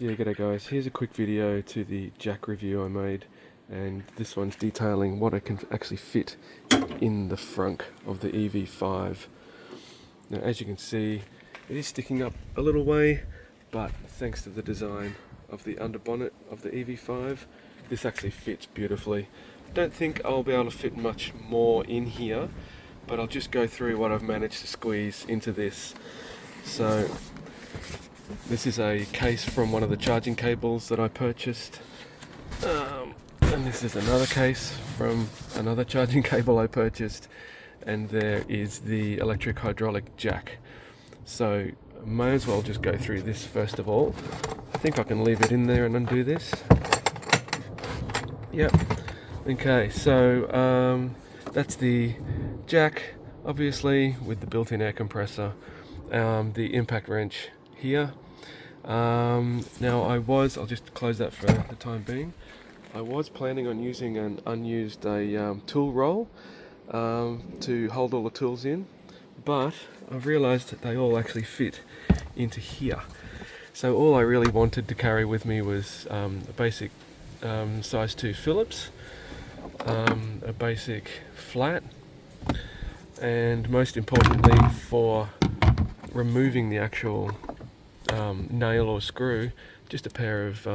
Yeah, g'day guys. Here's a quick video to the jack review I made, and this one's detailing what I can actually fit in the frunk of the EV5. Now, as you can see, it is sticking up a little way, but thanks to the design of the underbonnet of the EV5, this actually fits beautifully. Don't think I'll be able to fit much more in here, but I'll just go through what I've managed to squeeze into this. So this is a case from one of the charging cables that I purchased, and this is another case from another charging cable I purchased, and there is the electric hydraulic jack. So I may as well just go through this first of all. I think I can leave it in there and undo this. Yep. Okay, so that's the jack, obviously, with the built-in air compressor, the impact wrench here. Now I'll just close that for the time being. I was planning on using an unused tool roll to hold all the tools in, but I've realised that they all actually fit into here. So all I really wanted to carry with me was a basic size 2 Phillips, a basic flat, and most importantly, for removing the actual nail or screw, just a pair of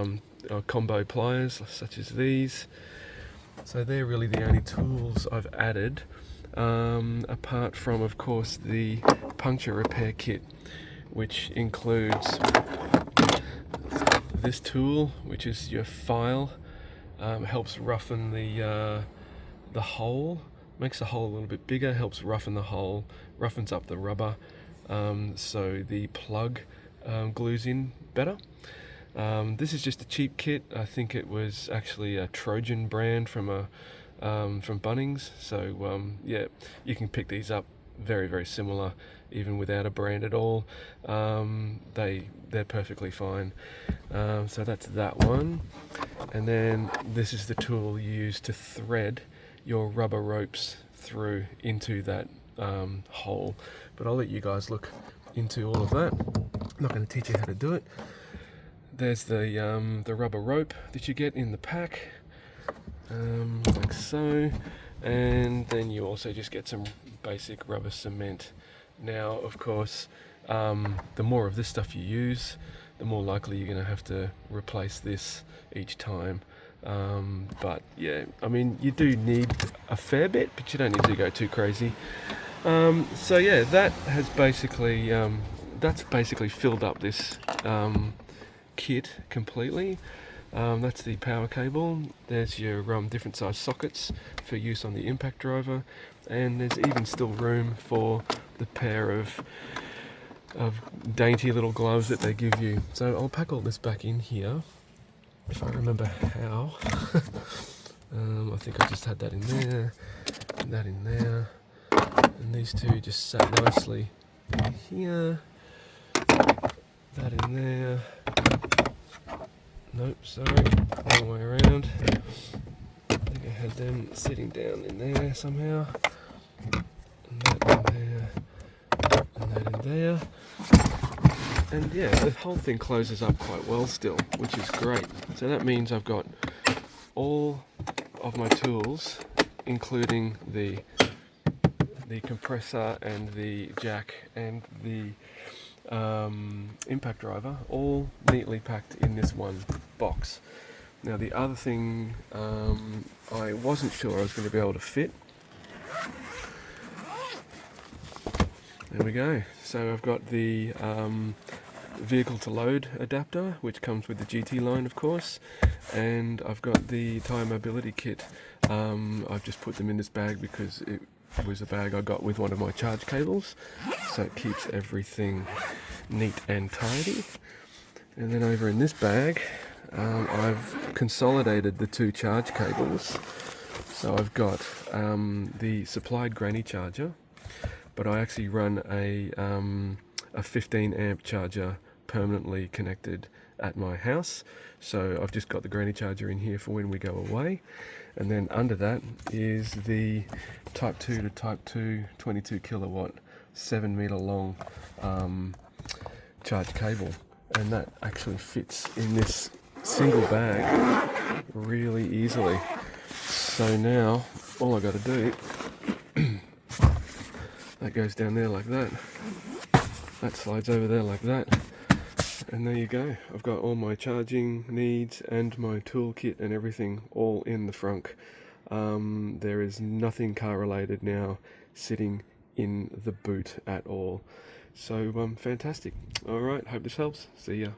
combo pliers such as these. So they're really the only tools I've added, apart from, of course, the puncture repair kit, which includes this tool, which is your file. Helps roughen the hole, makes the hole a little bit bigger, helps roughen the hole, roughens up the rubber, so the plug glues in better. This is just a cheap kit. I think it was actually a Trojan brand from Bunnings. So yeah, you can pick these up very, very similar, even without a brand at all. They're perfectly fine. So that's that one. And then this is the tool used to thread your rubber ropes through into that hole. But I'll let you guys look into all of that. I'm not going to teach you how to do it. There's the rubber rope that you get in the pack, like so, and then you also just get some basic rubber cement. Now, of course, the more of this stuff you use, the more likely you're going to have to replace this each time. But yeah, I mean, you do need a fair bit, but you don't need to go too crazy. So yeah, that's basically filled up this kit completely. That's the power cable. There's your different size sockets for use on the impact driver, and there's even still room for the pair of dainty little gloves that they give you. So I'll pack all this back in here, if I remember how. I think I just had that in there, and that in there, and these two just sat nicely in here. That in there. Nope, sorry, wrong way around. I think I had them sitting down in there somehow. And that in there, and that in there. And yeah, the whole thing closes up quite well still, which is great. So that means I've got all of my tools, including the compressor and the jack and the impact driver, all neatly packed in this one box. Now the other thing I wasn't sure I was going to be able to fit. There we go. So I've got the vehicle to load adapter, which comes with the GT line, of course, and I've got the tire mobility kit. I've just put them in this bag because it was a bag I got with one of my charge cables, so it keeps everything neat and tidy. And then over in this bag, I've consolidated the two charge cables. So I've got the supplied granny charger, but I actually run a 15 amp charger permanently connected at my house. So I've just got the granny charger in here for when we go away. And then under that is the Type 2 to Type 2 22 kilowatt 7 meter long charge cable. and that actually fits in this single bag really easily. So now all I got to do, that goes down there like that, that slides over there like that, and there you go. I've got all my charging needs and my toolkit and everything all in the Frunk. There is nothing car related now sitting in the boot at all. So fantastic. Alright, hope this helps. See ya.